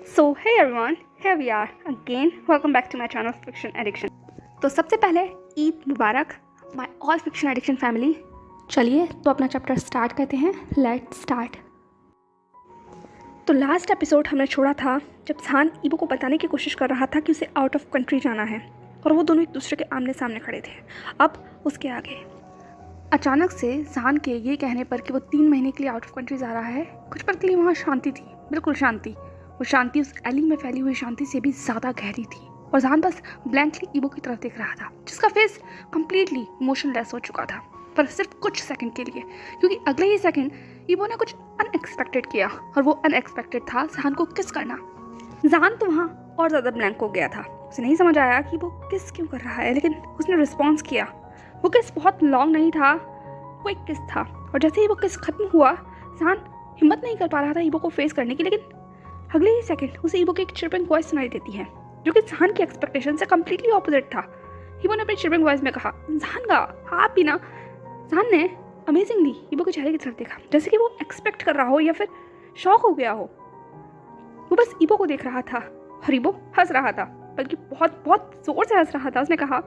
So hey everyone, here we are again. Welcome back to my channel Fiction Addiction. तो सबसे पहले ईद मुबारक my all fiction addiction family. चलिए तो अपना चैप्टर स्टार्ट करते हैं। Let's start. तो लास्ट एपिसोड हमने छोड़ा था जब जहान ईबो को बताने की कोशिश कर रहा था कि उसे आउट ऑफ कंट्री जाना है और वो दोनों एक दूसरे के आमने सामने खड़े थे। अब उसके आगे अचानक से जहान के ये कहने पर कि वो 3 महीने के लिए आउट ऑफ कंट्री जा रहा है, कुछ पल के लिए वहाँ शांति थी, बिल्कुल शांति। वो शांति उस एली में फैली हुई शांति से भी ज़्यादा गहरी थी और जहान बस ब्लैंकली ईबो की तरफ देख रहा था, जिसका फेस कम्प्लीटली इमोशनलेस हो चुका था, पर सिर्फ कुछ सेकंड के लिए, क्योंकि अगले ही सेकंड ईबो ने कुछ अनएक्सपेक्टेड किया और वो अनएक्सपेक्टेड था जहान को किस करना। जहान तो वहाँ और ज़्यादा ब्लैंक हो गया था। उसे नहीं समझ आया कि वो किस क्यों कर रहा है, लेकिन उसने रिस्पॉन्स किया। वो किस बहुत लॉन्ग नहीं था, वो एक किस था। और जैसे ही वो किस खत्म हुआ, जहान हिम्मत नहीं कर पा रहा था ईबो को फेस करने की, लेकिन अगले ही सेकंड उसे ईबो की एक चिरपिंग वॉइस सुनाई देती है, जो कि जहान की एक्सपेक्टेशन से कम्प्लीटली ऑपोजिट था। ईबो ने अपनी चिरपिंग वॉइस में कहा, जहान का आप भी ना। जहान ने अमेजिंगली ईबो के चेहरे की तरफ देखा, जैसे कि वो एक्सपेक्ट कर रहा हो या फिर शॉक हो गया हो। वो बस ईबो को देख रहा था और ईबो हंस रहा था, बल्कि बहुत बहुत जोर से हंस रहा था। उसने कहा,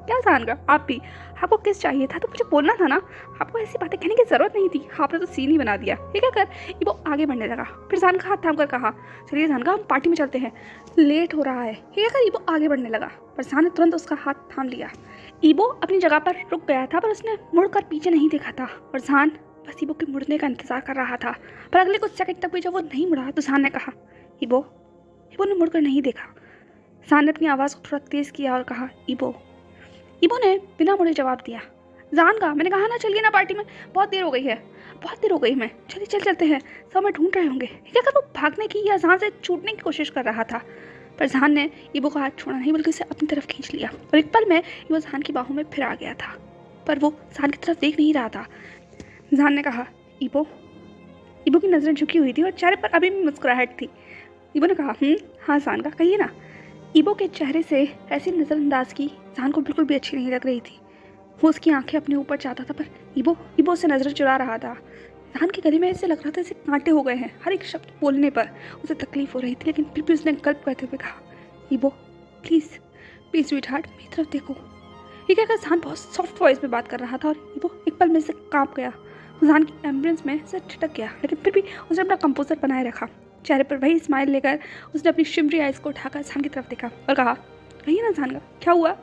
क्या जहान का आप भी, आपको किस चाहिए था तो मुझे बोलना था ना, आपको ऐसी बातें कहने की जरूरत नहीं थी, आपने तो सीन ही बना दिया। ये क्या कर ईबो आगे बढ़ने लगा। फिर जहान का हाथ थाम कर कहा, चलिए जहान का हम पार्टी में चलते हैं, लेट हो रहा है। ये क्या कर ईबो आगे बढ़ने लगा, पर जहान ने तुरंत उसका हाथ थाम लिया। ईबो अपनी जगह पर रुक गया था, पर उसने मुड़कर पीछे नहीं देखा था और जहान बस ईबो के मुड़ने का इंतजार कर रहा था। पर अगले कुछ सेकंड तक भी जब वो नहीं मुड़ा तो जहान ने कहा, ईबो। ईबो ने मुड़कर नहीं देखा। जहान ने अपनी आवाज़ को थोड़ा तेज़ किया और कहा, ईबो। ईबो ने बिना मुड़े जवाब दिया, जहान का मैंने कहा ना चलिए ना पार्टी में, बहुत देर हो गई है, बहुत देर हो गई मैं, चलिए चलते हैं, सब हमें ढूंढ रहे होंगे। क्या कर वो भागने की या जहान से छूटने की कोशिश कर रहा था, पर जहान ने ईबो का हाथ छोड़ा नहीं, बल्कि उसे अपनी तरफ खींच लिया और एक पल में ईबो जहान की बाहों में फिर आ गया था, पर वो जहान की तरफ देख नहीं रहा था। जहान ने कहा, ईबो। ईबो की नज़रें झुकी हुई थी और चेहरे पर अभी भी मुस्कुराहट थी। ईबो ने कहा, हाँ जहान का कहिए ना। ईबो के चेहरे से ऐसी नज़रअंदाज की जहान को बिल्कुल भी अच्छी नहीं लग रही थी। वो उसकी आंखें अपने ऊपर चाहता था, पर ईबो से नज़र चुरा रहा था। जहान के गले में ऐसे लग रहा था जैसे कांटे हो गए हैं। हर एक शब्द बोलने पर उसे तकलीफ हो रही थी, लेकिन फिर भी उसने गल्प करते हुए कहा, ईबो प्लीज़ प्लीज़ स्वीटहार्ट, मेरी तरफ देखो। ये क्या जहान बहुत सॉफ्ट वॉइस में बात कर रहा था और ईबो एक पल में से काँप गया। जहान की एम्बुलेंस में से छिटक गया, लेकिन फिर भी उसने अपना कंपोजर बनाए रखा। चेहरे पर वही स्माइल लेकर उसने अपनी शिमरी आइज को उठाकर जहान की तरफ देखा और कहा, कहिए ना जहान का, क्या हुआ?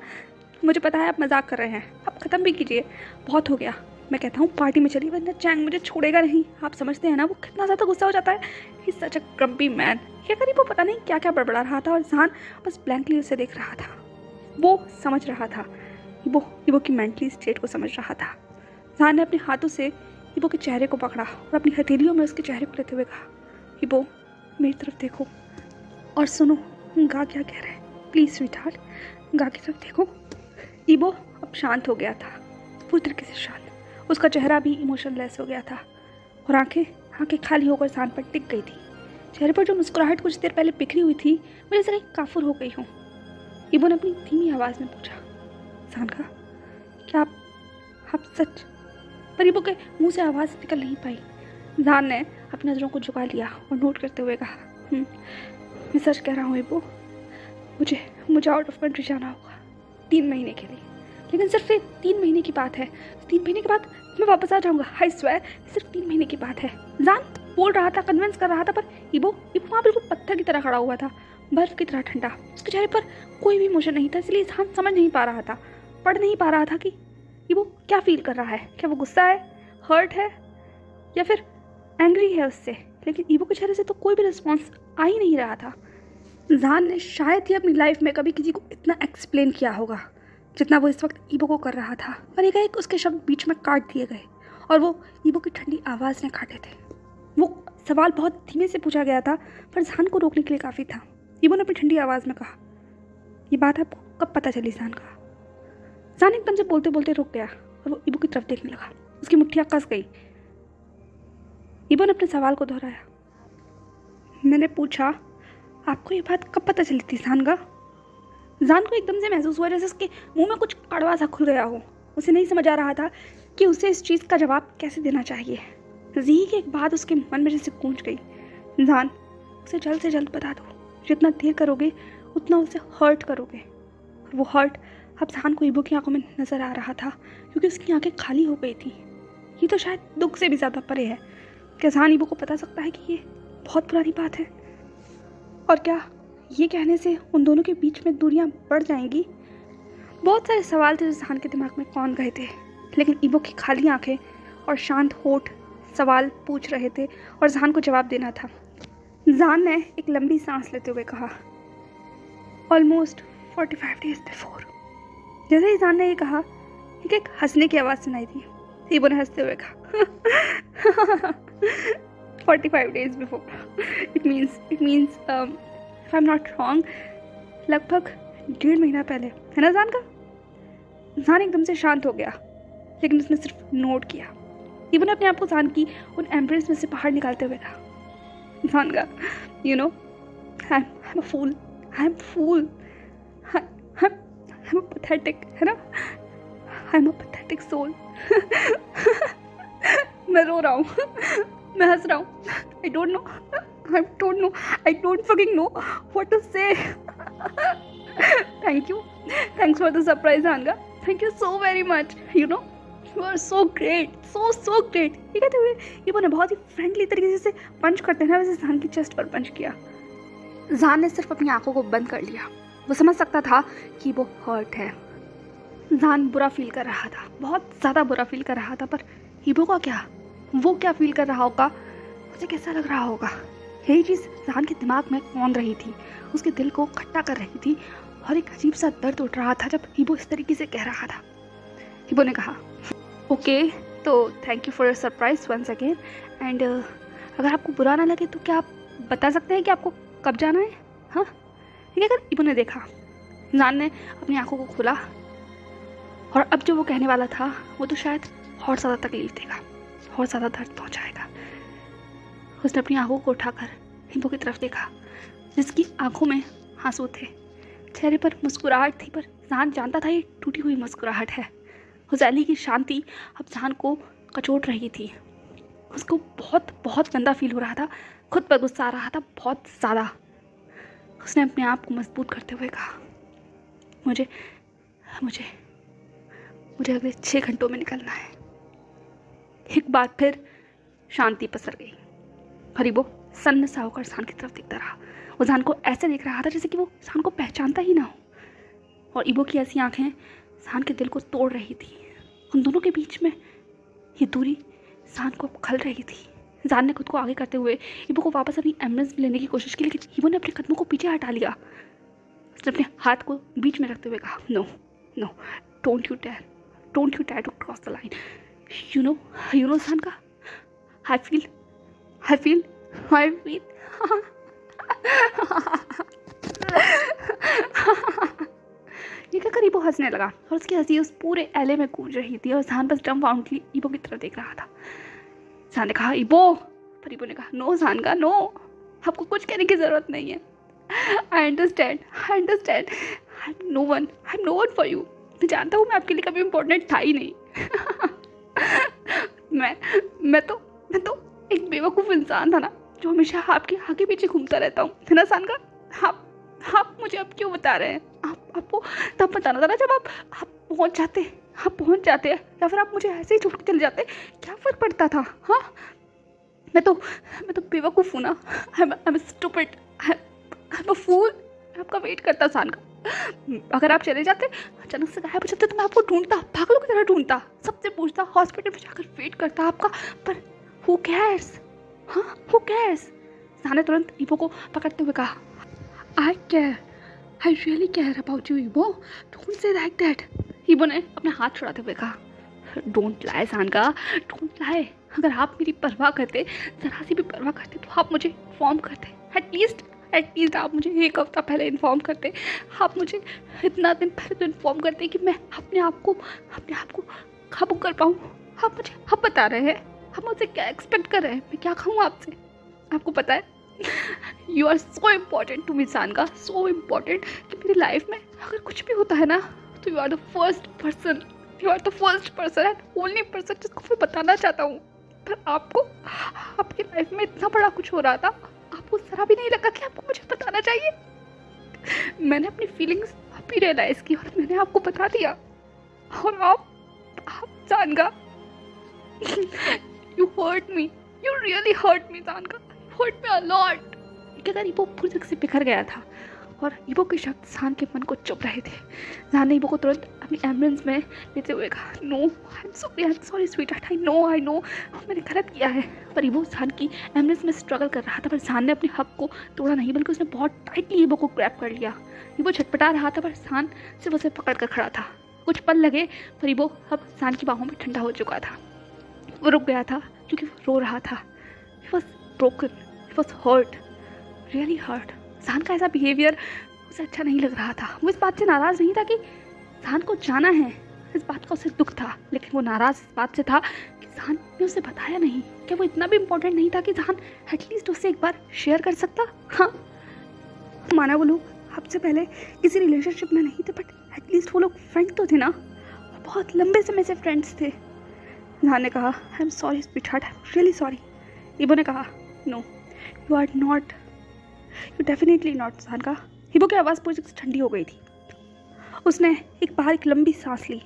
मुझे पता है आप मजाक कर रहे हैं, आप ख़त्म भी कीजिए, बहुत हो गया। मैं कहता हूँ पार्टी में चलिए, वरना चैंग मुझे छोड़ेगा नहीं। आप समझते हैं ना वो कितना ज़्यादा गुस्सा हो जाता है। ही सच अ ग्रम्पी मैन। क्या करीब वो पता नहीं क्या क्या बड़बड़ा रहा था और जहान बस ब्लैंकली उसे देख रहा था। वो समझ रहा था, ईबो की मेंटली स्टेट को समझ रहा था। जहान ने अपने हाथों से ईबो के चेहरे को पकड़ा और अपनी हथेलियों में उसके चेहरे को लेते हुए कहा, ईबो मेरी तरफ देखो और सुनो, गा क्या कह रहे हैं, प्लीज़ स्वीटहार्ट, गा की तरफ देखो। ईबो अब शांत हो गया था, पूरी तरीके से शांत। उसका चेहरा भी इमोशनलेस हो गया था और आंखें खाली होकर जहान पर टिक गई थी। चेहरे पर जो मुस्कुराहट कुछ देर पहले बिखरी हुई थी, वो जैसे कहीं काफुर हो गई हो। ईबो ने अपनी धीमी आवाज़ में पूछा, जहान का क्या आप सच? पर ईबो के मुँह से आवाज़ निकल नहीं पाई। जहान ने अपनी नज़रों को झुका लिया और नोट करते हुए कहा, मैं सच कह रहा हूँ ईबो, मुझे आउट ऑफ कंट्री जाना होगा 3 महीने के लिए, लेकिन सिर्फ 3 महीने की बात है। 3 महीने के बाद मैं वापस आ जाऊँगा, आई स्वेयर, सिर्फ 3 महीने की बात है। जहान बोल रहा था, कन्विंस कर रहा था, पर ईबो वहाँ बिल्कुल पत्थर की तरह खड़ा हुआ था, बर्फ़ की तरह ठंडा। उसके चेहरे पर कोई भी इमोशन नहीं था, इसलिए जहान समझ नहीं पा रहा था, पढ़ नहीं पा रहा था कि ईबो क्या फील कर रहा है। क्या वो गुस्सा है, हर्ट है, या फिर एंग्री है उससे? लेकिन ईबो के चेहरे से तो कोई भी रिस्पॉन्स आ ही नहीं रहा था। जहान ने शायद ही अपनी लाइफ में कभी किसी को इतना एक्सप्लेन किया होगा जितना वो इस वक्त ईबो को कर रहा था, पर एक उसके शब्द बीच में काट दिए गए और वो ईबो की ठंडी आवाज़ ने काटे थे। वो सवाल बहुत धीमे से पूछा गया था, पर जहान को रोकने के लिए काफ़ी था। ईबो ने अपनी ठंडी आवाज़ में कहा, ये बात आपको कब पता चली जहान का? जहान एकदम से बोलते बोलते रुक गया और वो ईबो की तरफ देखने लगा। उसकी मुट्ठियाँ कस गई। ईबो ने अपने सवाल को दोहराया, मैंने पूछा, आपको ये बात कब पता चली थी जहान का? जहान को एकदम से महसूस हुआ जैसे उसके मुंह में कुछ कड़वा सा खुल गया हो। उसे नहीं समझ आ रहा था कि उसे इस चीज़ का जवाब कैसे देना चाहिए। जी की एक बात उसके मन में जैसे गूंज गई, जहान उसे जल्द से जल्द बता दो, जितना देर करोगे उतना उसे हर्ट करोगे। और वो हर्ट अब जहान को ईबो की आंखों में नज़र आ रहा था, क्योंकि उसकी आंखें खाली हो गई थी। ये तो शायद दुख से भी ज़्यादा परे है। क्या जहान ईबो को पता सकता है कि ये बहुत पुरानी बात है? और क्या ये कहने से उन दोनों के बीच में दूरियां बढ़ जाएंगी? बहुत सारे सवाल थे जो जहान के दिमाग में कौन गए थे, लेकिन ईबो की खाली आंखें और शांत होठ सवाल पूछ रहे थे और जहान को जवाब देना था। जहान ने एक लंबी सांस लेते हुए कहा, ऑलमोस्ट 45 डेज बिफोर। जैसे ही जहान ने ये कहा, एक हंसने की आवाज़ सुनाई दी। ईबो ने हंसते हुए कहा 45 days before, it means if I am not wrong, लगभग 1.5 महीना पहले, है ना जहान का? जहान एकदम से शांत हो गया, लेकिन उसने सिर्फ नोट किया। ईबो ने अपने आप को जहान की उन एम्ब्रेस में से बाहर निकालते हुए कहा, जहान का, you know, I am a fool, I am fool, I am pathetic, है ना? I am a pathetic soul. मैं रो रहा हूँ, मैं हंस रहा हूँ। I don't know, I don't fucking know what to say. Thanks for the surprise आंगा, thank you so very much, you know, you are so great, so great. ये कहते हुए ईबो ने बहुत ही फ्रेंडली तरीके से पंच करते हैं ना, वैसे जहान की चेस्ट पर पंच किया। जहान ने सिर्फ अपनी आंखों को बंद कर लिया। वो समझ सकता था कि वो हर्ट है। जहान बुरा फील कर रहा था, बहुत ज़्यादा बुरा फील कर रहा था, पर ईबो का क्या? वो क्या फील कर रहा होगा? उसे कैसा लग रहा होगा? यही चीज़ जहान के दिमाग में कौंध रही थी, उसके दिल को खट्टा कर रही थी, और एक अजीब सा दर्द उठ रहा था जब ईबो इस तरीके से कह रहा था। ईबो ने कहा, ओके, तो thank you for your surprise once again, and अगर आपको बुरा ना लगे तो क्या आप बता सकते हैं कि आपको कब जाना है? हाँ, ठीक है। अगर ईबो ने देखा, जहान ने अपनी आंखों को खोला, और अब जो वो कहने वाला था वो तो शायद और ज़्यादा तकलीफ देगा, और ज़्यादा दर्द पहुँचाएगा। उसने अपनी आंखों को उठाकर ईबो की तरफ देखा, जिसकी आंखों में आंसू थे, चेहरे पर मुस्कुराहट थी, पर जहान जानता था ये टूटी हुई मुस्कुराहट है। हुजैली की शांति अब जहान को कचोट रही थी। उसको बहुत बहुत गंदा फील हो रहा था, खुद पर गुस्सा आ रहा था बहुत ज़्यादा। उसने अपने आप को मजबूत करते हुए कहा, मुझे मुझे मुझे अगले 6 घंटों में निकलना है। एक बार फिर शांति पसर गई। हरीबो सन्न सा होकर जहान की तरफ देखता रहा। वो जहान को ऐसे देख रहा था जैसे कि वो जहान को पहचानता ही ना हो, और ईबो की ऐसी आंखें जहान के दिल को तोड़ रही थी। उन दोनों के बीच में ये दूरी जहान को खल रही थी। जहान ने खुद को आगे करते हुए ईबो को वापस अपनी एम्बुलेंस में लेने की कोशिश की, लेकिन ईबो ने अपने कदमों को पीछे हटा लिया। उसने अपने हाथ को बीच में रखते हुए कहा, no no, don't you dare to cross the line. You know जहान का, आई फील ये कहकर ईबो हंसने लगा, और उसकी हंसी उस पूरे एले में गूंज रही थी, और जहान बस डम्बाउंडली ईबो की तरफ देख रहा था। जहान ने कहा, ईबो, पर ईबो ने कहा, नो जहान का, नो, आपको कुछ कहने की ज़रूरत नहीं है। I understand, I am no one for you. मैं जानता हूँ मैं आपके लिए कभी इम्पोर्टेंट था ही नहीं। मैं तो एक बेवकूफ़ इंसान था ना, जो हमेशा आपके आगे पीछे घूमता रहता हूँ, है ना जहान का? आप मुझे अब क्यों बता रहे हैं? आपको तब बताना था ना जब आप पहुँच जाते या फिर आप मुझे ऐसे ही छोड़ के चले जाते, क्या फ़र्क पड़ता था? हाँ, मैं तो बेवकूफ़ हूँ ना। I am stupid, I am a fool. आपका वेट करता जहान का। अगर आप चले जाते, अचानक से गायब हो जाते, तो मैं आपको ढूंढता, पागलों की तरह ढूंढता, सबसे पूछता, हॉस्पिटल में जाकर वेट करता आपका, पर हु केयर्स? हाँ, हु केयर्स? जहान ने तुरंत ईबो को पकड़ते हुए कहा, I care, I really care about you Ibo, don't say like that. Ibo ने अपना हाथ छुड़ाते हुए कहा, डोंट लाई जहान का, डोंट लाई। अगर आप मेरी परवाह करते, ज़रा सी भी परवाह करते, तो आप मुझे इन्फॉर्म करते। एटलीस्ट आप मुझे 1 हफ्ता पहले इन्फॉर्म करते। आप मुझे इतना दिन पहले तो इन्फॉर्म करते कि मैं अपने आप को काबू कर पाऊँ। आप मुझे अब बता रहे हैं, आप मुझसे क्या एक्सपेक्ट कर रहे हैं? मैं क्या खाऊँ आपसे? आपको पता है, you are so important to me जहान का, सो इम्पॉर्टेंट कि मेरी लाइफ में अगर कुछ भी होता है ना, तो you are the first person and only person जिसको मैं बताना चाहता हूँ। पर आपको, आपकी लाइफ में इतना बड़ा कुछ हो रहा था, आप उस ज़रा भी नहीं लगा कि आपको मुझे बताना चाहिए। मैंने अपनी फीलिंग्स अभी रियलाइज़ की और मैंने आपको बता दिया। और आप Janka, you hurt me, you really hurt me Janka, hurt me a lot. क्या कर इबो पूरी तरह से बिखर गया था और इबो के शब्द जान के मन को चुप रहे थे। जान ने इबो को तुरंत अपनी एम्बुलेंस में लेते हुए कहा, no I am sorry sweetheart, I know मैंने गलत किया है। पर इबो जान की एम्बुलेंस में स्ट्रगल कर रहा था, पर जान ने अपने हक को तोड़ा नहीं बल्कि उसने बहुत टाइटली इबो को ग्रैब कर लिया। इबो छटपटा रहा था पर जान सिर्फ उसे पकड़ कर खड़ा था। कुछ पल लगे पर इबो अब जान की बाहों में ठंडा हो चुका था। वो रुक गया था क्योंकि वो रो रहा था। He was broken, he was hurt, really hurt। जान का ऐसा बिहेवियर उसे अच्छा नहीं लग रहा था। वो इस बात से नाराज़ नहीं था कि जान को जाना है, इस बात का उसे दुख था, लेकिन वो नाराज़ इस बात से था कि जान ने उसे बताया नहीं। क्या वो इतना भी इम्पोर्टेंट नहीं था कि जान एटलीस्ट उससे एक बार शेयर कर सकता? हाँ, माना वो लोग आपसे पहले किसी रिलेशनशिप में नहीं थे, बट एटलीस्ट वो लोग फ्रेंड तो थे ना, बहुत लंबे समय से फ्रेंड्स थे। जान ने कहा, I am sorry sweetheart, I am really sorry. Ibo ने कहा, no you are not, you definitely not. Jaan का इबो की आवाज़ पूरी तरह से ठंडी हो गई थी। उसने एक लंबी सांस ली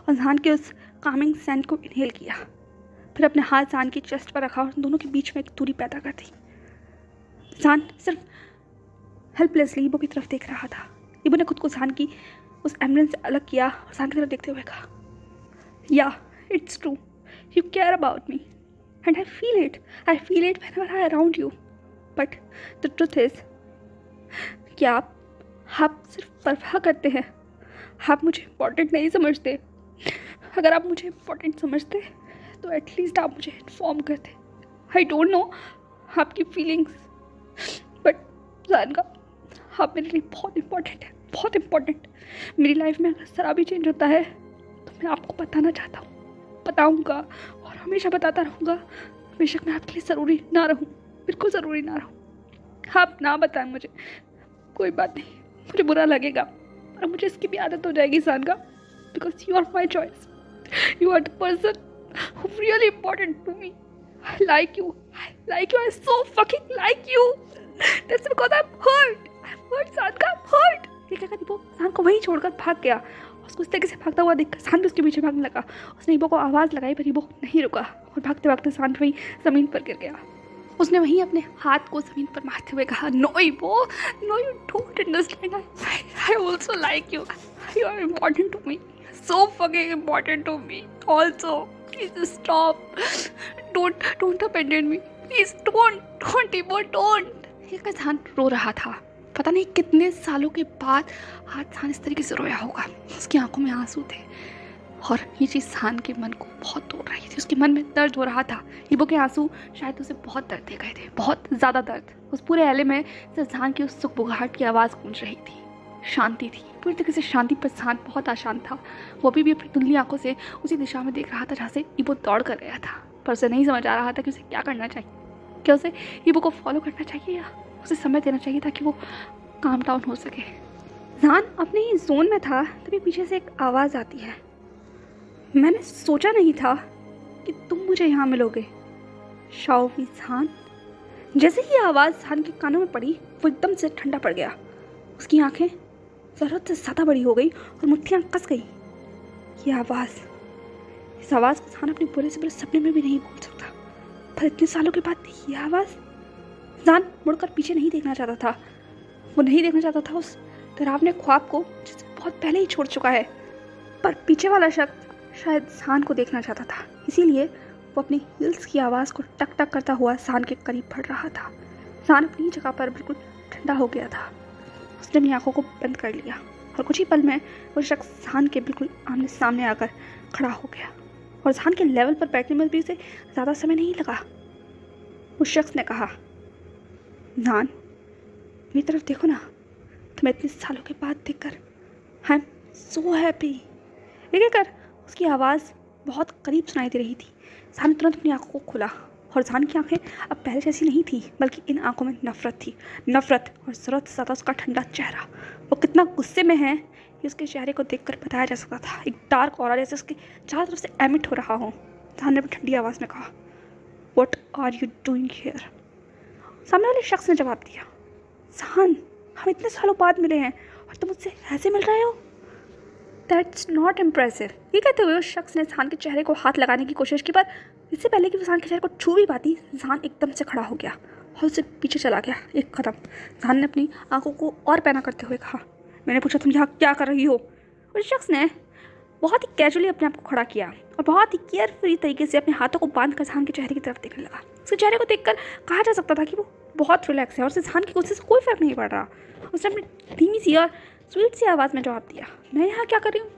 और जान के उस कामिंग सेंट को इनहेल किया, फिर अपने हाथ जान की चेस्ट पर रखा और दोनों के बीच में एक दूरी पैदा कर दी। जान सिर्फ हेल्पलेसली इबो की तरफ देख रहा था। इबो ने खुद को जान की उस एम्बुलेंस से अलग किया और जान की तरफ देखते हुए कहा, या it's true, you care about me and I feel it whenever I'm around you, but the truth is कि आप सिर्फ परवाह करते हैं, आप मुझे इम्पोर्टेंट नहीं समझते। अगर आप मुझे इम्पोर्टेंट समझते तो एटलीस्ट आप मुझे इन्फॉर्म करते। आई डोंट नो आपकी फीलिंग्स, बट जानका आप मेरे लिए बहुत इम्पोर्टेंट है, बहुत इम्पोर्टेंट। मेरी लाइफ में अगर ज़रा भी चेंज होता है तो मैं आपको बताना चाहता हूँ, बताऊंगा और हमेशा बताता रहूँगा। बेशक मैं आपके लिए ज़रूरी ना रहूँ, बिल्कुल ज़रूरी ना रहूँ। आप ना बताएं मुझे, कोई बात नहीं, मुझे बुरा लगेगा और मुझे इसकी भी आदत हो जाएगी जान का, because you are my choice, you are the person who really important to me. I like you, I so fucking like you, that's because I am hurt जान का, हर्ट। ये क्या करी वो जान को वहीं छोड़कर भाग गया। उसको इस तरीके से भागता हुआ देखकर जान भी उसके पीछे भागने लगा। उसने इबो को आवाज़ लगाई पर इबो नहीं रुका और भागते भागते जान वहीं ज़मीन पर गिर गया। उसने वहीं अपने हाथ को ज़मीन पर मारते हुए कहा, no Ibo, no you don't understand, I also like you, you are important to me, so fucking important to me also, please stop, don't abandon me, please don't Ibo, don't. ये जान रो रहा था। पता नहीं कितने सालों के बाद आज जान इस तरीके से रोया होगा। उसकी आंखों में आंसू थे और ये चीज़ जान के मन को बहुत तोड़ रही थी। उसके मन में दर्द हो रहा था। इबो के आंसू शायद उसे बहुत दर्द दे गए थे, बहुत ज़्यादा दर्द। उस पूरे एले में सिर्फ जान की उस सुखबुगाहट की आवाज़ गूंज रही थी। शांति थी, पूरी तरीके से शांति, पर जान बहुत आसान था। वो भी अपनी धुंधली आंखों से उसी दिशा में देख रहा था जहाँ से इबो दौड़ कर गया था, पर उसे नहीं समझ आ रहा था कि उसे क्या करना चाहिए। क्या उसे इबो को फॉलो करना चाहिए या उसे समय देना चाहिए ताकि वो काम डाउन हो सके। जान अपने ही जोन में था तभी पीछे से एक आवाज़ आती है, मैंने सोचा नहीं था कि तुम मुझे यहाँ मिलोगे शाओवी जान। जैसे ही आवाज़ जान के कानों में पड़ी वो एकदम से ठंडा पड़ गया। उसकी आंखें ज़रूरत से ज़्यादा बड़ी हो गई और मुट्ठियाँ कस गई। ये आवाज़, इस आवाज़ को जान अपने बुरे से बुरे सपने में भी नहीं भूल सकता, पर इतने सालों के बाद ये आवाज़। जान मुड़कर पीछे नहीं देखना चाहता था। वो नहीं देखना चाहता था उस डरावने ख्वाब को जिसे बहुत पहले ही छोड़ चुका है, पर पीछे वाला शख्स शायद जान को देखना चाहता था। इसीलिए वो अपनी हील्स की आवाज़ को टक टक करता हुआ जान के करीब बढ़ रहा था। जान अपनी जगह पर बिल्कुल ठंडा हो गया था। उसने अपनी आंखों को बंद कर लिया और कुछ ही पल में वो शख्स जान के बिल्कुल आमने सामने आकर खड़ा हो गया और जान के लेवल पर बैठने में भी उसे ज़्यादा समय नहीं लगा। उस शख्स ने कहा, जान मेरी तरफ देखो ना, तुम्हें इतने सालों के बाद देखकर आई एम सो हैप्पी। ये कर उसकी आवाज़ बहुत करीब सुनाई दे रही थी। जान ने तुरंत अपनी आंखों को खोला और जान की आंखें अब पहले जैसी नहीं थी, बल्कि इन आंखों में नफरत थी, नफरत और ज़रूरत से ज़्यादा उसका ठंडा चेहरा। वो कितना गुस्से में है ये उसके चेहरे को देखकर बताया जा सकता था। एक डार्क ऑरा जैसे उसके चारों तरफ से एमिट हो रहा हो। जान ने अपनी ठंडी आवाज़ में कहा, what are you doing here? सामने वाले शख्स ने जवाब दिया, जहान हम इतने सालों बाद मिले हैं और तुम मुझसे ऐसे मिल रहे हो? That's not impressive. ये कहते हुए उस शख्स ने जहान के चेहरे को हाथ लगाने की कोशिश की, पर इससे पहले कि वो जहान के चेहरे को छू भी पाती, जहान एकदम से खड़ा हो गया और उससे पीछे चला गया एक कदम। जहान ने अपनी आंखों को और पैना करते हुए कहा, मैंने पूछा तुम यहाँ क्या कर रही हो? उस शख्स ने बहुत ही कैजुअली अपने आप को खड़ा किया और बहुत ही केयरफ्री तरीके से अपने हाथों को बांध कर जहान के चेहरे की तरफ देखने लगा। उसके चेहरे को देखकर कहा जा सकता था कि वो बहुत रिलैक्स है और उसे जहान की कोशिश से कोई फर्क नहीं पड़ रहा। उसने अपनी धीमी सी और स्वीट सी आवाज़ में जवाब दिया, मैं यहाँ क्या कर रही हूँ?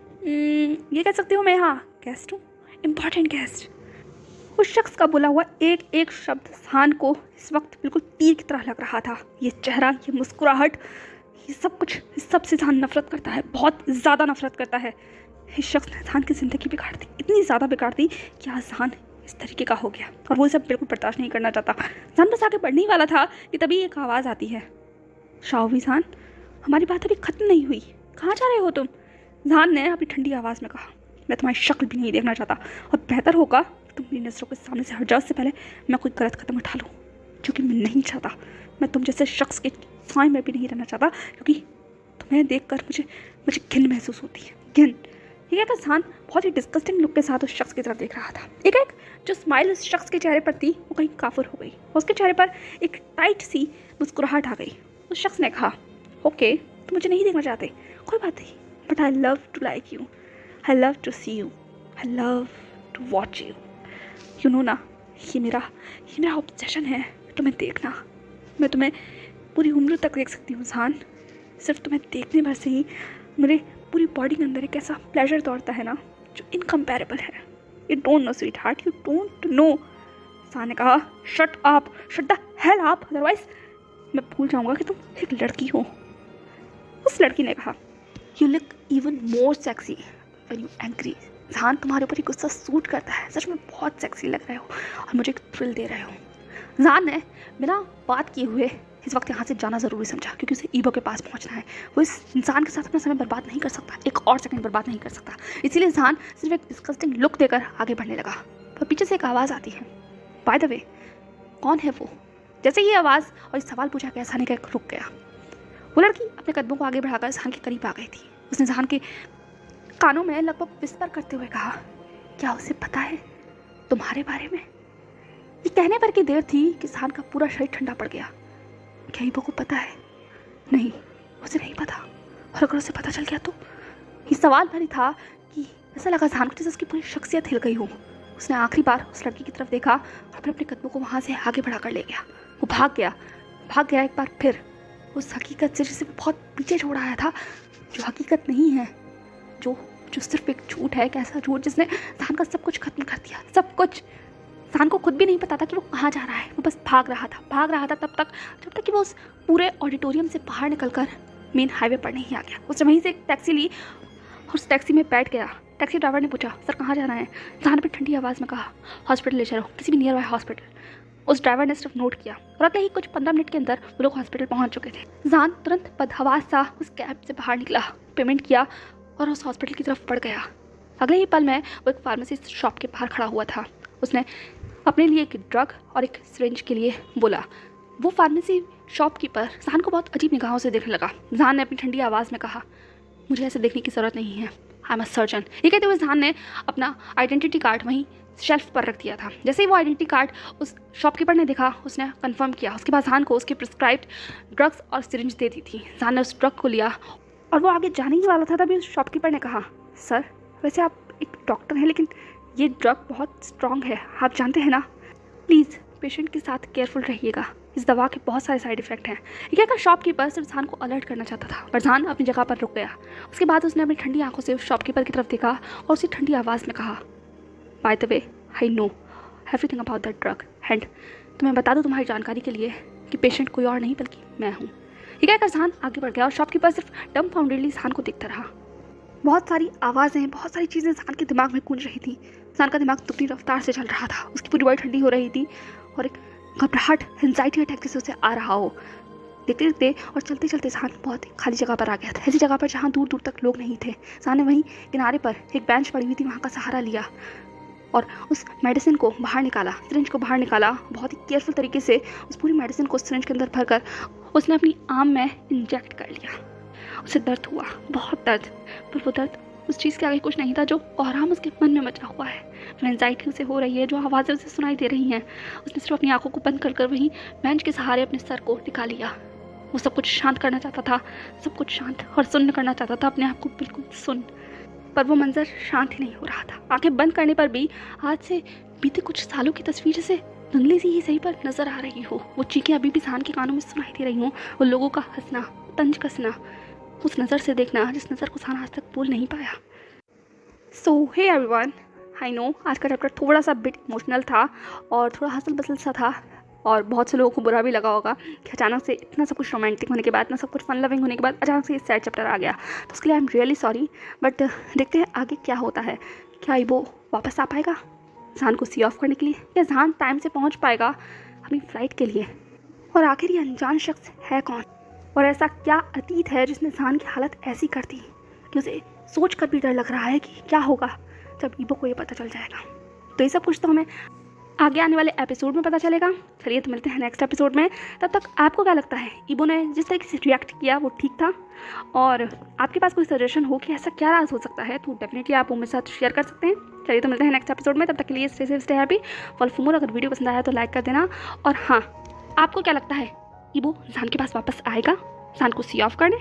ये कह सकती हूँ मैं यहाँ गेस्ट हूँ, इम्पॉर्टेंट गेस्ट। उस शख्स का बोला हुआ एक एक शब्द जहान को इस वक्त बिल्कुल तीर की तरह लग रहा था। ये चेहरा, ये मुस्कुराहट, ये सब कुछ, इस सब से जहान नफरत करता है, बहुत ज़्यादा नफरत करता है। इस शख्स ने जहान की ज़िंदगी बिगाड़ दी, इतनी ज़्यादा बिगाड़ दी कि आज जहान इस तरीके का हो गया और वो सब बिल्कुल बर्दाश्त नहीं करना चाहता। जहान बस आगे बढ़ने ही वाला था कि तभी एक आवाज़ आती है, शाओवी जहान, हमारी बात अभी ख़त्म नहीं हुई, कहाँ जा रहे हो तुम? जहान ने अपनी ठंडी आवाज़ में कहा, मैं तुम्हारी शक्ल भी नहीं देखना चाहता और बेहतर होगा तुम मेरी नज़रों के सामने से हट जाओ, उससे पहले मैं कोई गलत कदम उठा लूँ, क्योंकि मैं नहीं चाहता, मैं तुम जैसे शख्स के साए में भी नहीं रहना चाहता, क्योंकि तुम्हें देखकर मुझे घिन महसूस होती है, घिन। ये कहकर जहान बहुत ही डिस्गस्टिंग लुक के साथ उस शख्स की तरफ देख रहा था। एक जो स्माइल उस शख्स के चेहरे पर थी वो कहीं काफुर हो गई, उसके चेहरे पर एक टाइट सी मुस्कुराहट आ गई। उस शख्स ने कहा, ओके तुम मुझे नहीं देखना चाहते, कोई बात नहीं, but I love to like you, I love to see you, I love to watch you. You know ना, ये मेरा ऑब्सेशन है तुम्हें देखना। मैं तुम्हें पूरी उम्र तक देख सकती हूँ जहान, सिर्फ तुम्हें देखने भर से ही मेरे पूरी बॉडी के अंदर एक ऐसा प्लेजर दौड़ता है ना जो इनकम्पेरेबल है। You don't know sweet heart, you don't know. जहान ने कहा, shut up, shut the hell up, otherwise मैं भूल जाऊँगा कि तुम एक लड़की हो। उस लड़की ने कहा, you look even more sexy when you angry. जहान तुम्हारे ऊपर ही गुस्सा सूट करता है, सच में बहुत सेक्सी लग रहे हो और मुझे एक थ्रिल दे रहे हो। जहान ने बिना बात किए हुए इस वक्त यहाँ से जाना ज़रूरी समझा, क्योंकि उसे ईबो के पास पहुँचना है। वो इस इंसान के साथ अपना समय बर्बाद नहीं कर सकता, एक और सेकंड बर्बाद नहीं कर सकता। इसीलिए जहान सिर्फ एक डिस्गस्टिंग लुक देकर आगे बढ़ने लगा। पर पीछे से एक आवाज़ आती है, बाय द वे कौन है वो? जैसे ही आवाज़ और इस सवाल पूछा गया, जहान का एक रुक गया। वो लड़की अपने कदमों को आगे बढ़ाकर जहान के करीब आ गई थी। उसने जहान के कानों में लगभग विस्पर करते हुए कहा, क्या उसे पता है तुम्हारे बारे में? ये कहने पर की देर थी कि जहान का पूरा शरीर ठंडा पड़ गया। क्या ईबो को पता है? नहीं, उसे नहीं पता, और अगर उसे पता चल गया तो? ये सवाल भरी था कि ऐसा लगा जहान को जैसे उसकी पूरी शख्सियत हिल गई हो। उसने आखिरी बार उस लड़की की तरफ देखा और फिर अपने कदमों को वहाँ से आगे बढ़ाकर ले गया। वो भाग गया एक बार फिर उस हकीकत से जिसे वो बहुत पीछे छोड़ आया था, जो हकीकत नहीं है, जो सिर्फ एक झूठ है, एक ऐसा झूठ जिसने जहान का सब कुछ खत्म कर दिया, सब कुछ। जहान को खुद भी नहीं पता था कि वो कहाँ जा रहा है, वो बस भाग रहा था जब तक कि वो उस पूरे ऑडिटोरियम से बाहर निकलकर मेन हाईवे पर नहीं आ गया। उसने वहीं से एक टैक्सी ली और उस टैक्सी में बैठ गया। टैक्सी ड्राइवर ने पूछा, सर कहाँ जाना है? जहान ने ठंडी आवाज़ में कहा, हॉस्पिटल ले चलो, किसी भी नियर बाय हॉस्पिटल। उस ड्राइवर ने सिर्फ नोट किया और अगले ही कुछ 15 मिनट के अंदर वो लोग हॉस्पिटल पहुँच चुके थे। जहान तुरंत बदहवास सा उस कैब से बाहर निकला, पेमेंट किया और उस हॉस्पिटल की तरफ बढ़ गया। अगले ही पल में वो एक फार्मेसी शॉप के बाहर खड़ा हुआ था। उसने अपने लिए एक ड्रग और एक सिरिंज के लिए बोला। वो फार्मेसी शॉपकीपर जहान को बहुत अजीब निगाहों से देखने लगा। जहान ने अपनी ठंडी आवाज़ में कहा, मुझे ऐसे देखने की ज़रूरत नहीं है, आई एम अ सर्जन। ये कहते हुए जहान ने अपना आइडेंटिटी कार्ड वहीं शेल्फ पर रख दिया था। जैसे ही वो आइडेंटिटी कार्ड उस शॉपकीपर ने देखा, उसने कंफर्म किया। उसके बाद जहान को उसकी प्रिस्क्राइब्ड ड्रग्स और सिरिंज दे दी थी। जहान ने उस ड्रग को लिया और वो आगे जाने ही वाला था, तभी उस शॉपकीपर ने कहा, सर वैसे आप एक डॉक्टर हैं, लेकिन ये ड्रग बहुत स्ट्रॉन्ग है, आप जानते हैं ना, प्लीज़ पेशेंट के साथ केयरफुल रहिएगा, इस दवा के बहुत सारे साइड इफ़ेक्ट हैं। ये कहकर शॉपकीपर सिर्फ जहान को अलर्ट करना चाहता था, पर जहान अपनी जगह पर रुक गया। उसके बाद उसने अपनी ठंडी आंखों से उस शॉपकीपर की तरफ देखा और उसी ठंडी आवाज़ में कहा, by the way I know everything about that drug, and तुम्हें बता दूँ तुम्हारी जानकारी के लिए कि पेशेंट कोई और नहीं बल्कि मैं हूँ। ये कहकर जहान आगे बढ़ गया और शॉपकीपर सिर्फ डम्बफाउंडेडली जहान को देखता रहा। बहुत सारी आवाज़ें, बहुत सारी चीज़ें जहान के दिमाग में गूंज रही थी। जहान का दिमाग दुगनी रफ्तार से चल रहा था, उसकी पूरी बॉडी ठंडी हो रही थी और एक घबराहट, एंजाइटी अटैक जैसे उसे आ रहा हो। देखते देखते और चलते चलते जहान बहुत खाली जगह पर आ गया था, ऐसी जगह पर जहाँ दूर दूर तक लोग नहीं थे। जहान ने वहीं किनारे पर एक बेंच पड़ी हुई थी, वहाँ का सहारा लिया। और उस मेडिसिन को बाहर निकाला, सिरिंज को बाहर निकाला। बहुत ही केयरफुल तरीके से उस पूरी मेडिसिन को सिरिंज के अंदर भरकर उसने अपनी आर्म में इंजेक्ट कर लिया। उसे दर्द हुआ, बहुत दर्द, पर वो दर्द उस चीज़ के आगे कुछ नहीं था जो आराम उसके मन में मचा हुआ है, जो एंजाइटी उसे हो रही है, जो आवाज़ें उसे सुनाई दे रही हैं। उसने सिर्फ अपनी आंखों को बंद कर कर वहीं बेंच के सहारे अपने सर को टिका लिया। वो सब कुछ शांत करना चाहता था, सब कुछ शांत और सुन्न करना चाहता था, अपने आप को बिल्कुल सुन। पर वो मंजर शांत ही नहीं हो रहा था। आंखें बंद करने पर भी आज से बीते कुछ सालों की तस्वीर से धुंधली सी ही सही पर नजर आ रही हो। वो चीखें अभी भी सान के कानों में सुनाई दे रही हूँ, वो लोगों का हंसना, तंज कसना, उस नज़र से देखना जिस नज़र को सान आज तक भूल नहीं पाया। सो हे एवरीवन, आई नो आज का चैप्टर थोड़ा सा बिट इमोशनल था और थोड़ा हसल बसल सा था और बहुत से लोगों को बुरा भी लगा होगा कि अचानक से इतना सब कुछ रोमांटिक होने के बाद, इतना सब कुछ फन लविंग होने के बाद अचानक से ये सैड चैप्टर आ गया। तो उसके लिए आई एम रियली सॉरी, बट देखते हैं आगे क्या होता है। क्या ईबो वापस आ पाएगा ज़ान को सी ऑफ करने के लिए, या ज़ान टाइम से पहुंच पाएगा अपनी फ़्लाइट के लिए? और आखिर ये अनजान शख्स है कौन, और ऐसा क्या अतीत है जिसने ज़ान की हालत ऐसी कर दी कि उसे सोच कर भी डर लग रहा है कि क्या होगा जब ईबो को ये पता चल जाएगा। तो ये सब कुछ तो हमें आगे आने वाले एपिसोड में पता चलेगा। चलिए तो मिलते हैं नेक्स्ट एपिसोड में। तब तक आपको क्या लगता है, ईबो ने जिस तरीके से रिएक्ट किया वो ठीक था? और आपके पास कोई सजेशन हो कि ऐसा क्या राज हो सकता है तो डेफिनेटली आप वो मेरे साथ शेयर कर सकते हैं। चलिए तो मिलते हैं नेक्स्ट एपिसोड में। तब तक के लिए stay safe, stay happy, follow more. अगर वीडियो पसंद आया तो लाइक कर देना। और हाँ, आपको क्या लगता है ईबो ज़ान के पास वापस आएगा ज़ान को सी ऑफ करने?